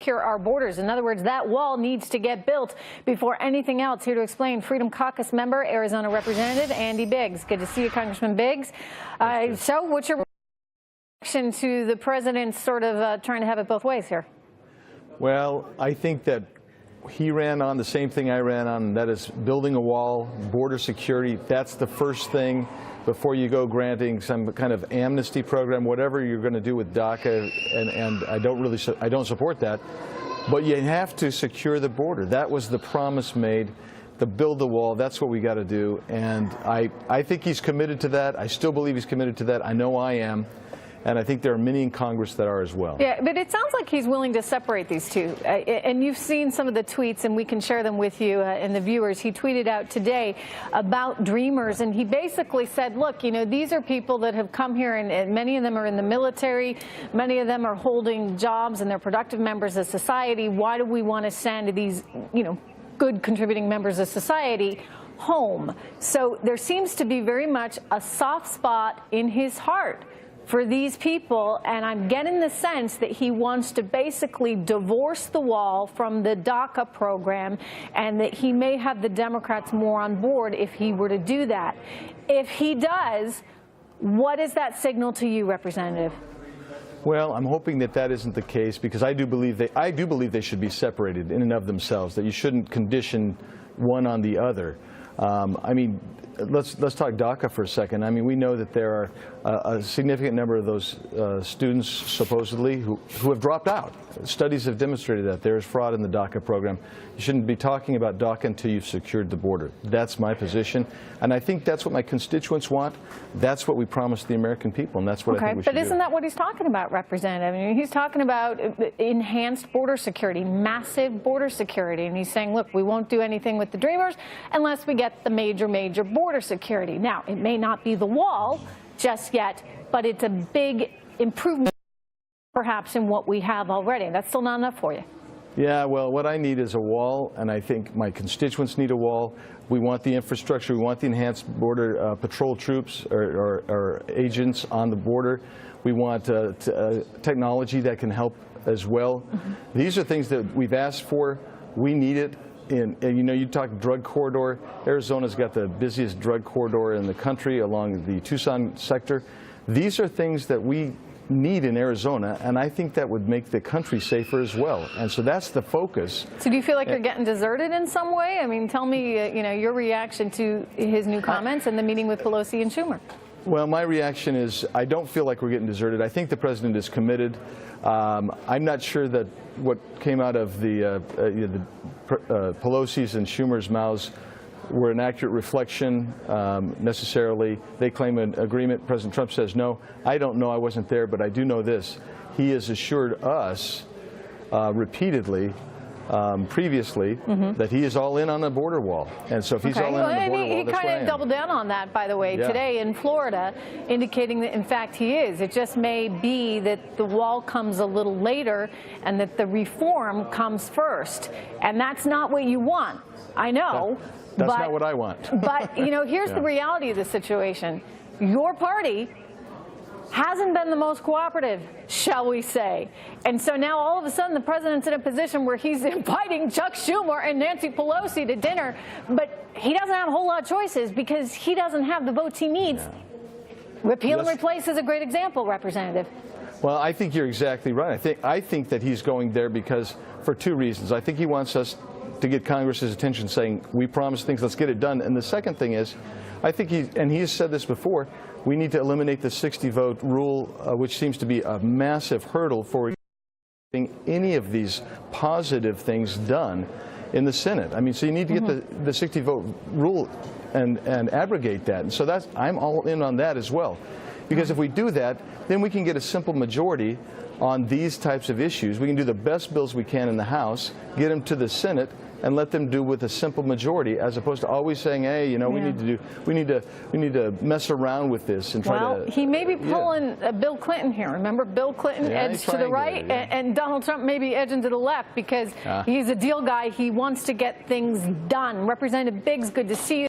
secure our borders. In other words, that wall needs to get built before anything else. Here to explain, Freedom Caucus member, Arizona Representative Andy Biggs. Good to see you, Congressman Biggs. So what's your reaction to the president sort of trying to have it both ways here? Well, I think that he ran on the same thing I ran on, and that is building a wall, border security. That's the first thing before you go granting some kind of amnesty program, whatever you're going to do with DACA, and I don't support that. But you have to secure the border. That was the promise made, to build the wall. That's what we got to do, and I think he's committed to that. I still believe he's committed to that. I know I am. And I think there are many in Congress that are as well. Yeah, but it sounds like he's willing to separate these two. And you've seen some of the tweets, and we can share them with you and the viewers. He tweeted out today about Dreamers, and he basically said, look, you know, these are people that have come here, and many of them are in the military. Many of them are holding jobs, and they're productive members of society. Why do we want to send these, you know, good contributing members of society home? So there seems to be very much a soft spot in his heart for these people, and I'm getting the sense that he wants to basically divorce the wall from the DACA program, and that he may have the Democrats more on board if he were to do that. If he does, what is that signal to you, Representative? Well, I'm hoping that that isn't the case, because I do believe they should be separated in and of themselves, that you shouldn't condition one on the other. I mean, let's talk DACA for a second. I mean, we know that there are a significant number of those students, supposedly, who have dropped out. Studies have demonstrated that there is fraud in the DACA program. You shouldn't be talking about DACA until you've secured the border. That's my position, and I think that's what my constituents want. That's what we promised the American people, and that's what I think we should do. But isn't that what he's talking about, Representative? I mean, he's talking about enhanced border security, massive border security, and he's saying, look, we won't do anything with the Dreamers unless we get the major border security. Now, it may not be the wall just yet, but it's a big improvement perhaps in what we have already. That's still not enough for you. Yeah, well, what I need is a wall, and I think my constituents need a wall. We want the infrastructure. We want the enhanced border patrol troops or agents on the border. We want technology that can help as well. Mm-hmm. These are things that we've asked for. We need it. And you know, you talk drug corridor. Arizona's got the busiest drug corridor in the country along the Tucson sector. These are things that we need in Arizona, and I think that would make the country safer as well. And so that's the focus. So do you feel like you're getting deserted in some way? I mean, tell me, you know, your reaction to his new comments and the meeting with Pelosi and Schumer. Well, my reaction is I don't feel like we're getting deserted. I think the president is committed. I'm not sure that what came out of the Pelosi's and Schumer's mouths were an accurate reflection necessarily. They claim an agreement. President Trump says no. I don't know. I wasn't there, but I do know this. He has assured us repeatedly previously that he is all in on the border wall. And so if he's all in on the border wall, he kind of doubled down on that, by the way, today in Florida, indicating that, in fact, he is. It just may be that the wall comes a little later and that the reform comes first. And that's not what you want. I know. That's not what I want. But, you know, here's the reality of the situation. Your party hasn't been the most cooperative, shall we say. And so now all of a sudden the president's in a position where he's inviting Chuck Schumer and Nancy Pelosi to dinner, but he doesn't have a whole lot of choices because he doesn't have the votes he needs. Repeal and replace is a great example, Representative. Well, I think you're exactly right. I think that he's going there because for two reasons. I think he wants us to get Congress's attention saying, we promised things, let's get it done. And the second thing is, I think he has said this before, we need to eliminate the 60-vote rule, which seems to be a massive hurdle for getting any of these positive things done in the Senate. I mean, so you need to get the 60-vote rule and abrogate that. And so I'm all in on that as well. Because if we do that, then we can get a simple majority on these types of issues. We can do the best bills we can in the House, get them to the Senate, and let them do with a simple majority, as opposed to always saying, hey, you know, we need to mess around with this and try to. Well, he may be pulling Bill Clinton here. Remember, Bill Clinton edged to the right, and Donald Trump may be edging to the left because he's a deal guy. He wants to get things done. Representative Biggs, good to see you.